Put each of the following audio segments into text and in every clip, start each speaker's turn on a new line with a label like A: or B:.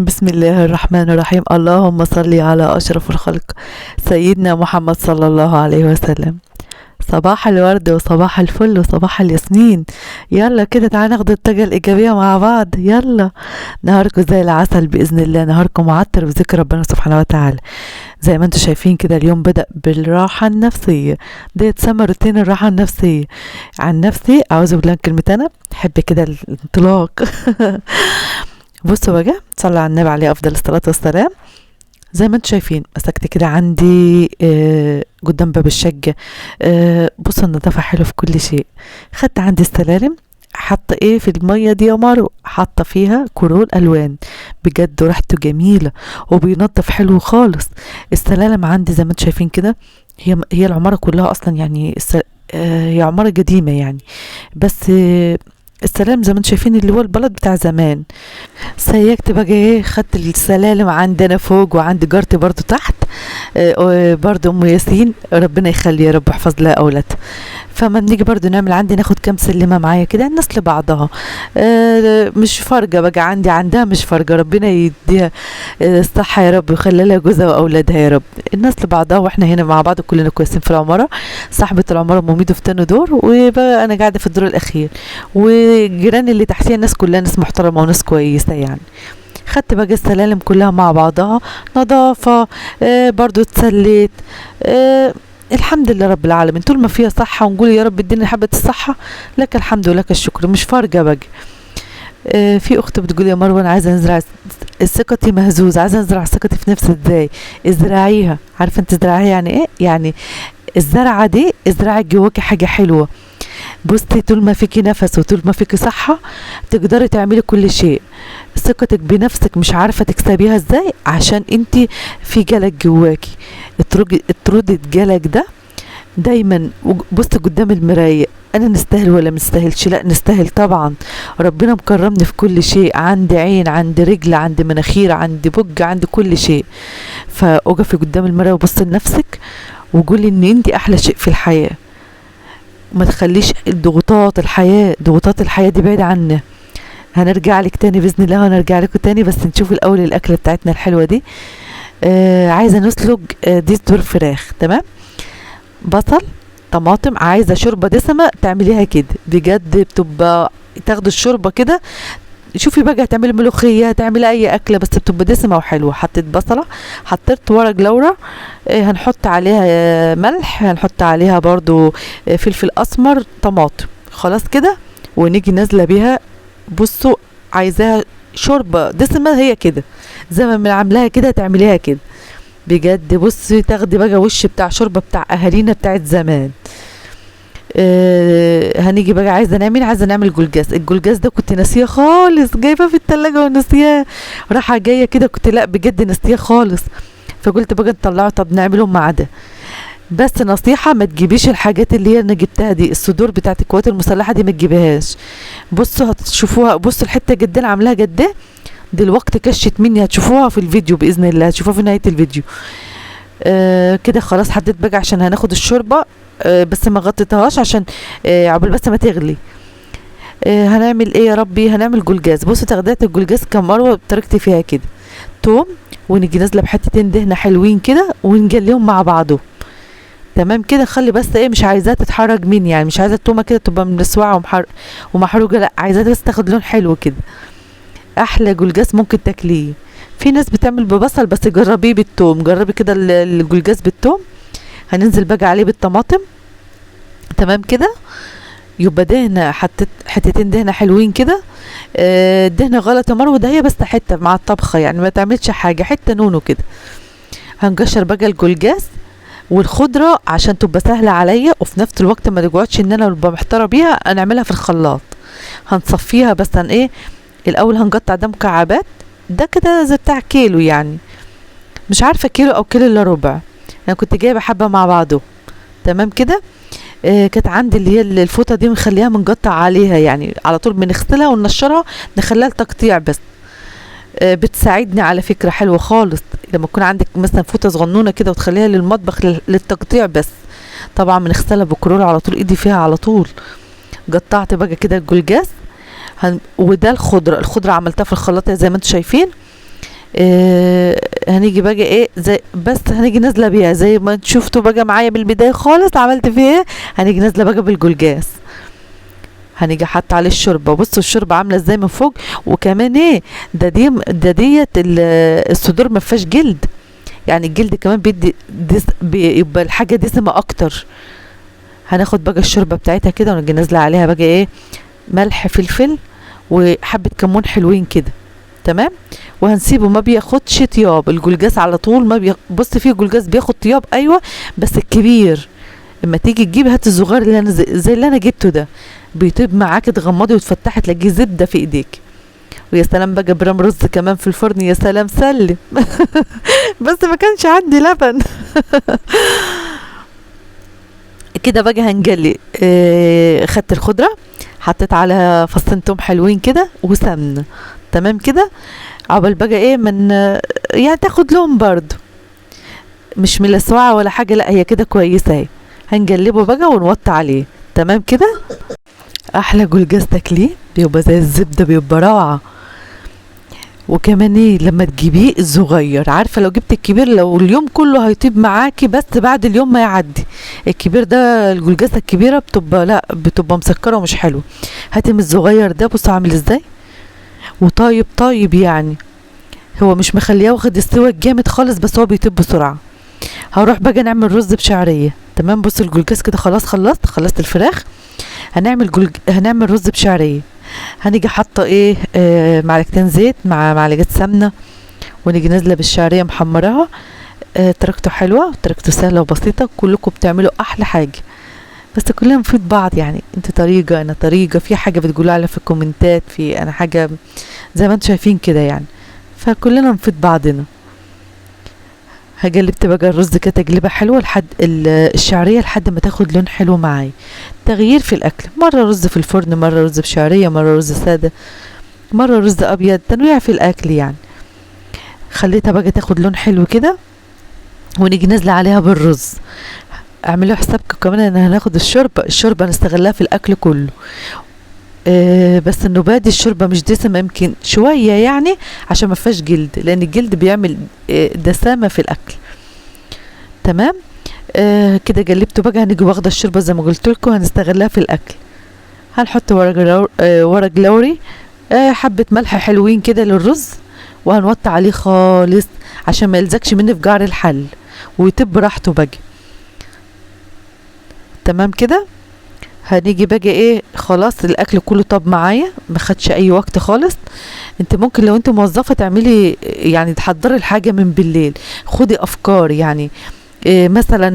A: بسم الله الرحمن الرحيم. اللهم صل على أشرف الخلق سيدنا محمد صلى الله عليه وسلم. صباح الورد وصباح الفل وصباح الياسمين. يلا كده تعالى ناخد الطاقة الإيجابية مع بعض. يلا نهاركم زي العسل بإذن الله، نهاركم معطر بذكر ربنا سبحانه وتعالى. زي ما انتم شايفين كده اليوم بدأ بالراحة النفسية، ده تسمى روتين الراحة النفسية. عن نفسي أعوذ بالله من كلمة أنا بحب كده الانطلاق. بصوا بقى، صلى على النبي عليه افضل الصلاه والسلام. زي ما انتم شايفين مسكت كده عندي قدام باب الشقه. بصوا النظافه حلوه في كل شيء. خدت عندي السلالم، حاطه ايه في الميه دي يا مارو، حاطه فيها كرول الوان بجد وريحته جميله وبينظف حلو خالص. السلالم عندي زي ما انتم شايفين كده، هي العماره كلها اصلا يعني هي عماره قديمه يعني، بس السلالم زي ما انتم شايفين اللي هو البلد بتاع زمان. سيكت بقى ايه، خدت السلالم عندنا فوق وعند جارتي برضو تحت. برضو ام ياسين ربنا يخلي يا رب يحفظ لها اولادها. فما بنيجي برضو نعمل عندي ناخد كام سلمه معايا كده الناس لبعضها. مش فارقه بقى عندها مش فارقه، ربنا يديها الصحه يا رب ويخلي لها جوزها واولادها يا رب. الناس لبعضها واحنا هنا مع بعض كلنا كويسين في العماره. صاحبه العماره ام ميدو في تاني دور، وبقى انا قاعده في الدور الاخير، والجيران اللي تحتيها الناس كلها ناس محترمه وناس كويسه يعني. خدت بقى السلالم كلها مع بعضها نظافة. برضو اتسليت. الحمد لله رب العالمين، طول ما فيها صحة ونقول يا رب اديني حبة الصحة لك الحمد ولك الشكر، مش فارقة بقى. في اخت بتقول يا مروه انا عايزه ازرع ثقتي مهزوز، عايزه ازرع ثقتي في نفسي ازاي؟ ازرعيها. عارفه انت تزرعيها يعني ايه؟ يعني الزرعه دي ازرعي جواكي حاجه حلوه. بصي طول ما فيكي نفس وطول ما فيكي صحة تقدري تعملي كل شيء. ثقتك بنفسك مش عارفة تكسبيها ازاي عشان انتي في جلك جواكي. اطردي الجلك ده دايما. بصي قدام المراية، انا نستاهل ولا منستاهلش؟ لا نستاهل طبعا. ربنا مكرمني في كل شيء، عندي عين، عندي رجل، عندي مناخير، عندي بج، عندي كل شيء. فاقفي قدام المراية وبصي لنفسك وقولي ان انتي احلى شيء في الحياة. ما تخليش ضغوطات الحياة دي بعيدة عنه. هنرجع لك تاني بإذن الله، وهنرجع لكم تاني، بس نشوف الأول الأكلة بتاعتنا الحلوة دي. عايزة نسلق دي صدور فراخ. تمام، بصل، طماطم. عايزة شوربة دسمة تعمليها كده بجد، بتبقى تاخدوا الشوربة كده. شوفي بقى هتعملي ملوخيه، هتعملي اي اكله، بس بتبقى دسمه وحلوه. حطيت بصله، حطيت ورق لورا، هنحط عليها ملح، هنحط عليها برضو فلفل اسمر، طماطم. خلاص كده، ونيجي نازله بيها. بصوا عايزاها شوربه دسمه هي كده، زي ما عاملاها كده تعمليها كده بجد. بصي تاخدي بقى وش بتاع شوربه بتاع اهالينا بتاعت زمان. هنيجي بقى عايزه نعمل جولجاس. الجولجاس ده كنت ناسيه خالص، جايبه في التلاجة وناسياه. راحه جايه كده كنت لا بجد ناسيه خالص. فقلت بقى نطلعه، طب نعملهم مع ده. بس نصيحه، ما تجيبيش الحاجات اللي هي انا جبتها دي، الصدور بتاعت القوات المسلحه دي ما تجيبهاش. بصوا هتشوفوها، بصوا الحته جدا عاملاها جدا دلوقتي كشت مني، هتشوفوها في الفيديو باذن الله، هتشوفوها في نهايه الفيديو. كده خلاص حطيت بقى عشان هناخد الشوربه. بس ما غطيتهاش عشان عقبال بس ما تغلي. هنعمل ايه يا ربي؟ هنعمل جولجاز. بصوا تغذية الجولجاز كم مروه طريقتي فيها كده: توم، ونيجي نازله بحتتين دهنه حلوين كده ونجليهم مع بعضهم. تمام كده. خلي بس ايه، مش عايزاها تتحرج مني يعني، مش عايزه التومه كده تبقى مسوعه ومحروقه، لا عايزاها بس تاخد لون حلو كده. احلى جولجاز ممكن تاكليه. في ناس بتعمل ببصل، بس جربيه بالثوم، جربي كده الجولجاز بالثوم. هننزل بقى عليه بالطماطم. تمام كده، يبقى دهنه، حطيت حتتين دهنه حلوين كده. الدهنه غلط يا مروه، ده هي بس حته مع الطبخه يعني، ما تعملش حاجه، حته نونو كده. هنقشر بقى الجولجاز والخضره عشان تبقى سهله عليا، وفي نفس الوقت ما تقعدش ان انا ابقى محتاره بيها. هنعملها في الخلاط، هنصفيها بس ايه الاول. هنقطع ده مكعبات، ده كده زي بتاع كيلو يعني، مش عارفه كيلو او كيلو الا ربع. انا كنت جايبه حبه مع بعضه. تمام كده. كانت عندي اللي هي الفوطه دي مخليها منقطع عليها يعني، على طول بنغسلها وننشرها نخليها لتقطيع بس. بتساعدني على فكره حلوه خالص لما يكون عندك مثلا فوطه صغنونه كده وتخليها للمطبخ للتقطيع بس. طبعا بنغسلها بكرول على طول، ايدي فيها على طول. قطعت بقى كده الجولجاز. وده الخضره عملتها في الخلاط زي ما انتم شايفين. هنيجي بقى ايه زي بس هنيجي نازله بيها زي ما شفتوا بقى معايا بالبدايه خالص عملت فيها ايه. هنيجي نازله بقى بالجلجاس، هنيجي حاطه عليه الشوربه. بصوا الشوربه عامله ازاي من فوق. وكمان ايه ده ديت الصدور ما فيهاش جلد، يعني الجلد كمان بيدي بيبقى الحاجه دسمه اكتر. هناخد بقى الشوربه بتاعتها كده ونجي نازله عليها بقى ايه ملح فلفل وحبه كمون حلوين كده، تمام. وهنسيبه ما بياخدش طياب. الجلجاس على طول ما بص فيه جلجاس بياخد طياب ايوه، بس الكبير. اما تيجي تجيب هات الصغير اللي انا زي اللي انا جبته ده، بيطيب معاك تغمضي وتفتحي تلاقيه زبده في ايديك. ويا سلام بقى برام رز كمان في الفرن، يا سلام سلم. بس ما كانش عندي لبن. كده بقى هنجلي. خدت الخضره، حطيت على فصين توم حلوين كده وسمنه، تمام كده. عقبال بقى ايه من يعني تاخد لون برضو، مش ملسوعه ولا حاجه، لا هي كده كويسه اهي. هنجلبه بقى ونوطي عليه، تمام كده. احلى جلجاس تاكليه بيبقى زي الزبده، بيبقى روعه. وكمان ايه لما تجيبيه الصغير، عارفه لو جبت الكبير لو اليوم كله هيطيب معاكي، بس بعد اليوم ما يعدي. الكبير ده الجلجاسه الكبيره بتبقى لا بتبقى مسكره ومش حلو. هاتم الصغير ده بصوا عامل ازاي وطايب طايب، يعني هو مش مخليه واخد السوا جامد خالص، بس هو بيطيب بسرعه. هروح بقى نعمل رز بشعريه، تمام. بصوا الجلجاس كده خلاص خلصت الفراخ. هنعمل رز بشعريه. هنيجي حاطه ايه معلقتين زيت مع معلقه سمنه، ونيجي نازله بالشعريه محمراها. تركته حلوه، تركته سهله وبسيطه، كلكم بتعملوا احلى حاجه، بس كلنا نفيد بعض. يعني انت طريقه انا طريقه، في حاجه بتقولوا عليها في الكومنتات، في انا حاجه زي ما انتم شايفين كده يعني، فكلنا نفيد بعضنا. هجلبت بقى الرز كده تجلبه حلوه لحد الشعريه لحد ما تاخد لون حلو معايا. تغيير في الاكل، مره رز في الفرن، مره رز بشعريه، مره رز ساده، مره رز ابيض، تنويع في الاكل يعني. خليتها بقى تاخد لون حلو كده، ونيجي نازله عليها بالرز. اعملوا حسابكم كمان ان هناخد الشوربه نستغلها في الاكل كله. بس النبات الشوربه مش دسمه، يمكن شويه يعني عشان ما فيهاش جلد، لان الجلد بيعمل دسامه في الاكل، تمام. كده جلبته بقى. هنيجي واخده الشوربه زي ما قلت لكم هنستغلها في الاكل. هنحط ورق لوري، حبه ملح حلوين كده للرز، وهنوطي عليه خالص عشان ما يلزقش مني في قعر الحل ويطيب براحته بقى، تمام كده. هنيجي بقى ايه خلاص الاكل كله طاب معايا، ما خدش اي وقت خالص. انت ممكن لو انت موظفه تعملي يعني تحضري الحاجه من بالليل، خدي افكار يعني. إيه مثلا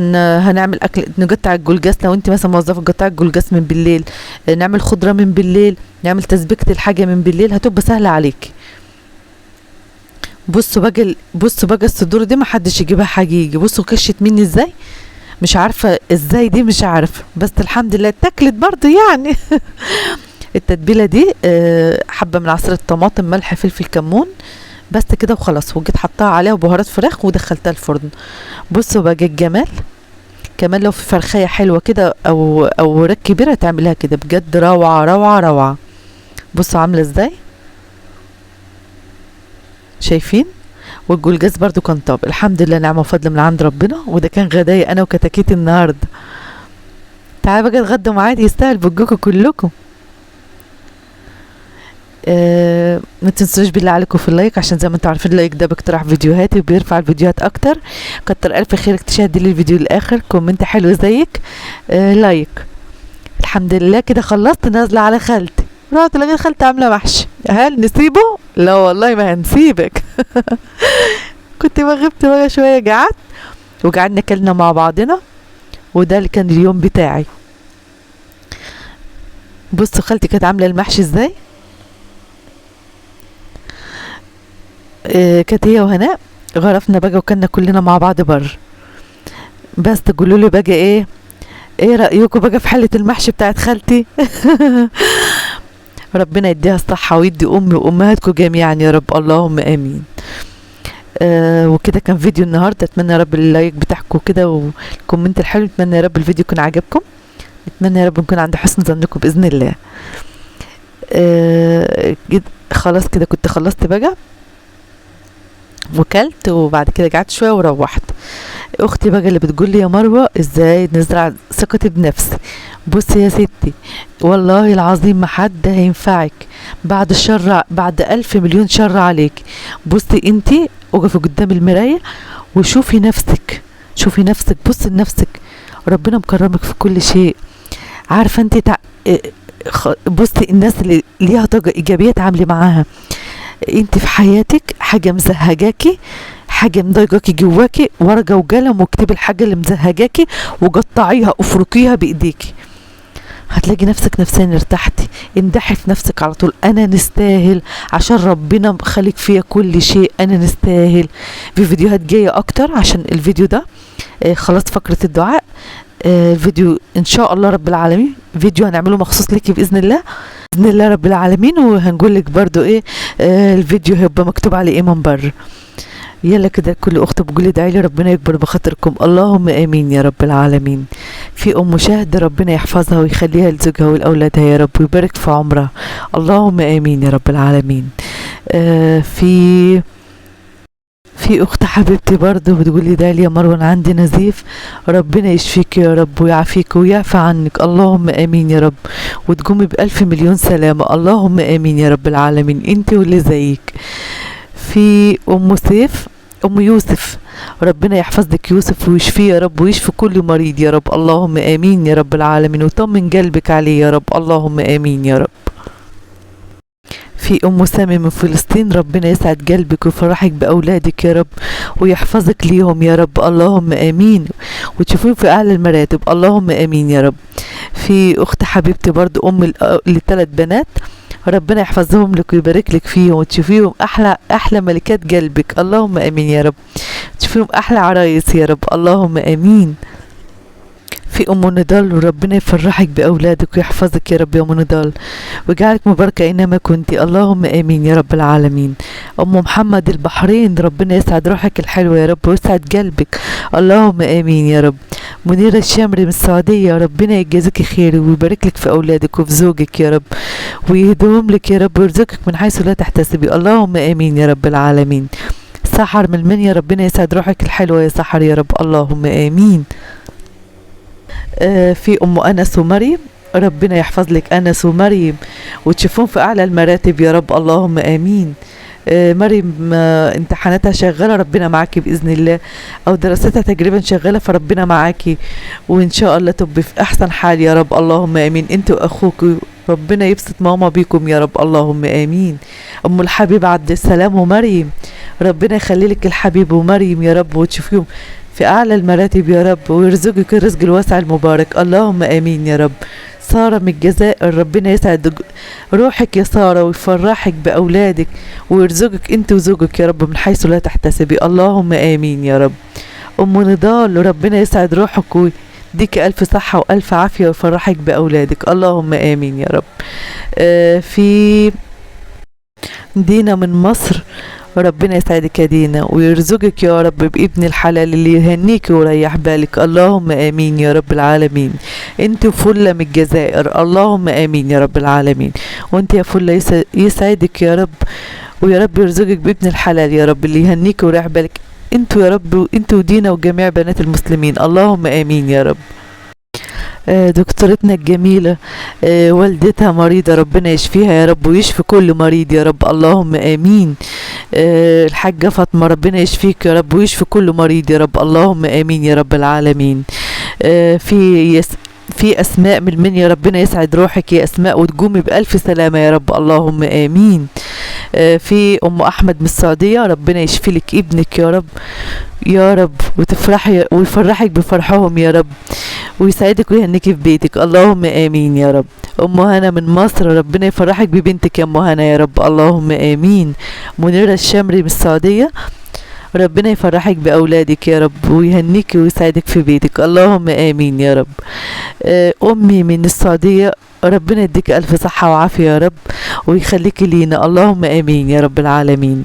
A: هنعمل اكل نقطع الجلجاس، لو انت مثلا موظفه تقطعي الجلجاس من بالليل، نعمل خضره من بالليل، نعمل تسبيكه الحاجه من بالليل، هتبقى سهله عليك. بصوا بقى الصدور دي ما حدش يجيبها حقيقي. بصوا كشت مني ازاي، مش عارفه ازاي دي، مش عارفه، بس الحمد لله اتاكلت برضه يعني. التتبيله دي حبه من عصير الطماطم، ملح فلفل كمون، بس كده وخلاص. وجيت حطها عليها بهارات فراخ ودخلتها الفرن. بصوا بقى الجمال. كمان لو في فرخية حلوة كده او وراك كبيرة تعملها كده بجد روعة روعة روعة. بصوا عاملة ازاي، شايفين. والجلجاس برضو كان طاب، الحمد لله نعمة وفضل من عند ربنا. وده كان غدايا انا وكتاكيتي النهاردة. تعالوا بقى اتغدوا معايا، يستاهل بوجكم كلكم. ما تنسوش بالله عليكم في اللايك، عشان زي ما انتم عارفين اللايك ده بيقترح فيديوهاتي وبيرفع الفيديوهات اكتر. كتر الف خيرك تشاهدي لي الفيديو للاخر، كومنت حلو زيك، لايك. الحمد لله كده خلصت. نازله على خالتي، رحت لقيت خالتي عامله محشي. هل نسيبه؟ لا والله ما هنسيبك. كنت غبت بقى شويه، قعدت وقعدنا كلنا مع بعضنا، وده اللي كان اليوم بتاعي. بصوا خالتي كانت عامله المحشي ازاي. كانت هي وهناء غرفنا بقى وكنا كلنا مع بعض بره. بس تقولوا لي بقى ايه رايكم بقى في حله المحشي بتاعت خالتي؟ ربنا يديها الصحه ويدي امي وامهاتكم جميعا يا رب، اللهم امين. وكده كان فيديو النهارده. اتمنى يا رب اللايك بتاعكم كده والكومنت الحلو. اتمنى يا رب الفيديو يكون عجبكم، اتمنى يا رب نكون عند حسن ظنكم باذن الله. خلاص كده كنت خلصت بقى. وكلت، وبعد كده قعدت شويه وروحت. اختي بقى اللي بتقول لي يا مروه ازاي نزرع ثقتي بنفسي. بصي يا ستي، والله العظيم ما حد هينفعك بعد الشر، بعد 1000 مليون شر عليك. بصي انتي وقفي قدام المرايه وشوفي نفسك، شوفي نفسك، بصي لنفسك، ربنا مكرمك في كل شيء. عارفه انت بصي الناس اللي ليها طاقه ايجابيه تعاملي معاها. انت في حياتك حاجه مزهجاكي، حاجه مضايقاكي جواكي، ورقه وقلم واكتبي الحاجه اللي مزهجاكي وقطعيها افركيها بايديكي، هتلاقي نفسك نفسيا ارتحتي. امدحي في نفسك على طول، انا نستاهل عشان ربنا خلق فيا كل شيء، انا نستاهل. في فيديوهات جايه اكتر عشان الفيديو ده خلاص فقره الدعاء. الفيديو ان شاء الله رب العالمين فيديو هنعمله مخصوص ليكي باذن الله، باذن الله رب العالمين. وهنقول لك برضو ايه الفيديو هيبقى مكتوب عليه ايه من بره. يلا كده كل اخت بتقولي ادعي لي ربنا يكبر بخاطركم، اللهم امين يا رب العالمين. في ام شاهد ربنا يحفظها ويخليها لزوجها ولاولادها يا رب ويبارك في عمرها، اللهم امين يا رب العالمين. في اخت حبيبتي برضو بتقولي ادعي لي يا مروه انا عندي نزيف، ربنا يشفيك يا رب ويعافيك ويعفى عنك، اللهم امين يا رب، وتقومي ب1000 مليون سلامه، اللهم امين يا رب العالمين، انت واللي زيك. في ام سيف، ام يوسف، ربنا يحفظ لك يوسف ويشفيه يا رب ويشفي كل مريض يا رب، اللهم امين يا رب العالمين، وطمن قلبك عليه يا رب، اللهم امين يا رب. في ام سامي من فلسطين، ربنا يسعد قلبك ويفرحك باولادك يا رب ويحفظك ليهم يا رب، اللهم امين، وتشوفيهم في اعلى المراتب، اللهم امين يا رب. في اخت حبيبتي برضو ام ل3 بنات، ربنا يحفظهم لك ويبارك لك فيهم وتشوفيهم احلى ملكات قلبك، اللهم امين يا رب، تشوفيهم احلى عرايس يا رب، اللهم امين. في ام نضال، وربنا يفرحك باولادك ويحفظك يا رب يا ام نضال ويجعلك مباركه اينما كنت، اللهم امين يا رب العالمين. ام محمد البحرين، ربنا يسعد روحك الحلوه يا رب ويسعد قلبك، اللهم امين يا رب. منيره الشامري من السعوديه، ربنا يجازيك خير ويبارك لك في اولادك وفي زوجك يا رب ويهديهم لك يا رب ويرزقك من حيث لا تحتسبي، اللهم امين يا رب العالمين. سحر من المنيا، ربنا يسعد روحك الحلوه يا سحر يا رب، اللهم امين. في ام انس ومريم، ربنا يحفظ لك انس ومريم وتشوفون في اعلى المراتب يا رب، اللهم امين. مريم امتحاناتها شغاله، ربنا معاكي باذن الله، او دراستها تقريبا شغاله، فربنا معاكي وان شاء الله تبقي في احسن حال يا رب، اللهم امين، انت واخوك ربنا يبسط ماما بيكم يا رب، اللهم امين. ام الحبيب عبد السلام ومريم، ربنا يخلي لك الحبيب ومريم يا رب وتشوفيهم في اعلى المراتب يا رب ويرزقك الرزق الواسع المبارك، اللهم امين يا رب. سارة من الجزائر، ربنا يسعد روحك يا سارة ويفرحك باولادك ويرزقك انت وزوجك يا رب من حيث لا تحتسبي، اللهم امين يا رب. ام نضال، ربنا يسعد روحك ويديك الف صحة والف عافية ويفرحك باولادك، اللهم امين يا رب. في دينا من مصر، ربنا يسعدك يا دينا ويرزقك يا رب بابن الحلال اللي يهنيك ويريح بالك، اللهم امين يا رب العالمين. انت فلة من الجزائر، اللهم امين يا رب العالمين، وانت يا فلة يسعدك يا رب ويا رب يرزقك بابن الحلال يا رب اللي يهنيك ويريح بالك، انتوا يا رب، انتوا ودينا وجميع بنات المسلمين، اللهم امين يا رب. دكتورتنا الجميلة والدتها مريضة، ربنا يشفيها يا رب ويشفي كل مريض يا رب، اللهم امين. الحاجة فاطمة، ربنا يشفيك يا رب ويشفي كل مريض يا رب، اللهم امين يا رب العالمين. في اسماء من المنيا، ربنا يسعد روحك يا اسماء وتقومي بالف سلامة يا رب، اللهم امين. في ام احمد من السعودية، ربنا يشفي لك ابنك يا رب يا رب وتفرحي ويفرحك بفرحهم يا رب ويسعدك ويهنيكي في بيتك، اللهم امين يا رب. ام هنا من مصر، ربنا يفرحك ببنتك يا ام هنا يا رب، اللهم امين. منيرة الشامري من السعودية، ربنا يفرحك باولادك يا رب ويهنيك ويسعدك في بيتك، اللهم امين يا رب. امي من السعودية، ربنا يديك الف صحة وعافية يا رب ويخليكي لينا، اللهم امين يا رب العالمين.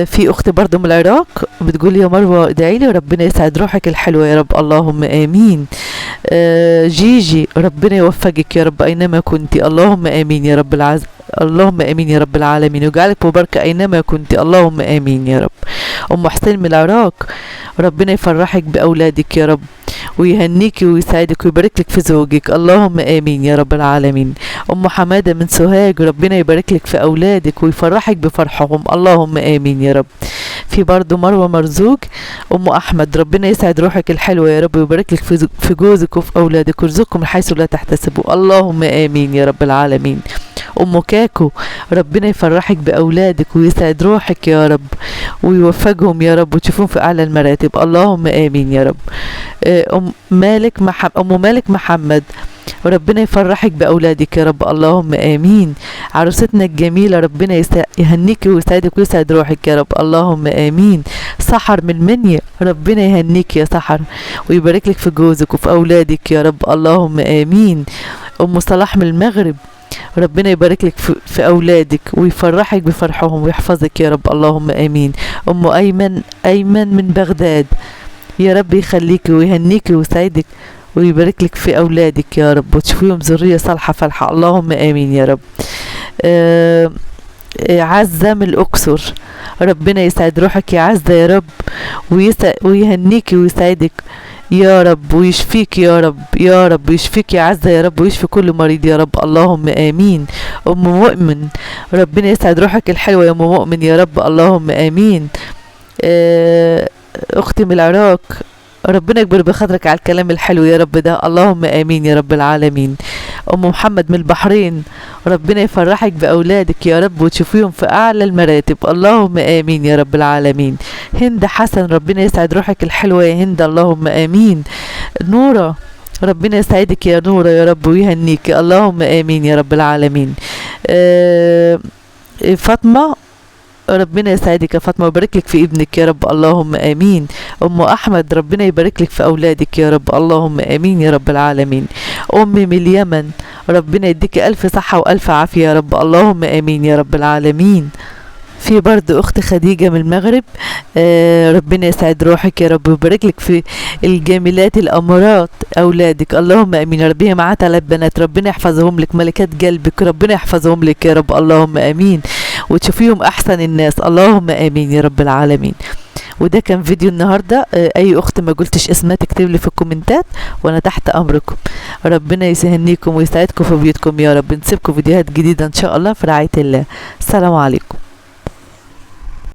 A: في اختي برضو من العراق بتقول يا مروه ادعي لي ربنا يسعد روحك الحلوه يا رب، اللهم امين. جيجي، ربنا يوفقك يا رب اينما كنتي، اللهم امين يا رب اللهم امين يا رب العالمين، ويجعلك مباركة اينما كنت، اللهم امين يا رب. ام حسين من العراق، ربنا يفرحك باولادك يا رب، ويهنيكي ويسعدك ويبارك لك في زوجك، اللهم امين يا رب العالمين. ام حماده من سوهاج، ربنا يبارك لك في اولادك ويفرحك بفرحهم، اللهم امين يا رب. في برضو مروه مرزوق، ام احمد، ربنا يسعد روحك الحلوه يا رب ويبارك لك في جوزك وفي اولادك ويرزقكم من حيث لا تحتسبوا، اللهم امين يا رب العالمين. ام كاكو، ربنا يفرحك باولادك ويسعد روحك يا رب ويوفقهم يا رب وتشوفون في اعلى المراتب، اللهم امين يا رب. ام مالك محمد، ربنا يفرحك باولادك يا رب، اللهم امين. عروستنا الجميله، ربنا يهنيكي ويسعدك ويسعد روحك يا رب، اللهم امين. سحر من منيا، ربنا يهنيك يا سحر ويبارك لك في جوزك وفي اولادك يا رب، اللهم امين. ام صلاح من المغرب، ربنا يبارك لك في اولادك ويفرحك بفرحهم ويحفظك يا رب، اللهم امين. ام ايمن من بغداد، يا رب يخليكي ويهنيكي ويسعدك ويبارك لك في اولادك يا رب وتشوفيهم ذريه صالحه فالحه، اللهم امين يا رب. عزه من الاقصر، ربنا يسعد روحك يا عزه يا رب ويهنيكي ويسعدك يا رب ويشفيك يا رب، يا رب يشفيك يا عزة يا رب ويشفي كل مريض يا رب، اللهم امين. ام مؤمن، ربنا يسعد روحك الحلوة يا ام مؤمن يا رب، اللهم امين. اختي من العراق، ربنا يكبر بخاطرك على الكلام الحلو يا رب ده، اللهم امين يا رب العالمين. ام محمد من البحرين، ربنا يفرحك باولادك يا رب وتشوفيهم في اعلى المراتب، اللهم امين يا رب العالمين. هند حسن، ربنا يسعد روحك الحلوه يا هند، اللهم امين. نوره، ربنا يسعدك يا نوره يا رب ويهنيك، اللهم امين يا رب العالمين. فاطمه، ربنا يسعدك يا فاطمه ويبارك لك في ابنك يا رب، اللهم امين. ام احمد، ربنا يبارك لك في اولادك يا رب، اللهم امين يا رب العالمين. امي من اليمن، ربنا يديك الف صحه والف عافيه يا رب، اللهم امين يا رب العالمين. في برضه اخت خديجه من المغرب، ربنا يسعد روحك يا رب ويبارك لك في الجميلات الامارات اولادك، اللهم امين يا رب. هي معاها 3 بنات، ربنا يحفظهم لك، ملكات قلبك ربنا يحفظهم لك يا رب، اللهم امين وتشوفيهم احسن الناس، اللهم امين يا رب العالمين. وده كان فيديو النهارده. اي اخت ما قلتش اسمها تكتب لي في الكومنتات وانا تحت امركم. ربنا يسهنيكم ويسعدكم في بيوتكم يا رب. نسيبكم فيديوهات جديده ان شاء الله في رعايه الله. السلام عليكم.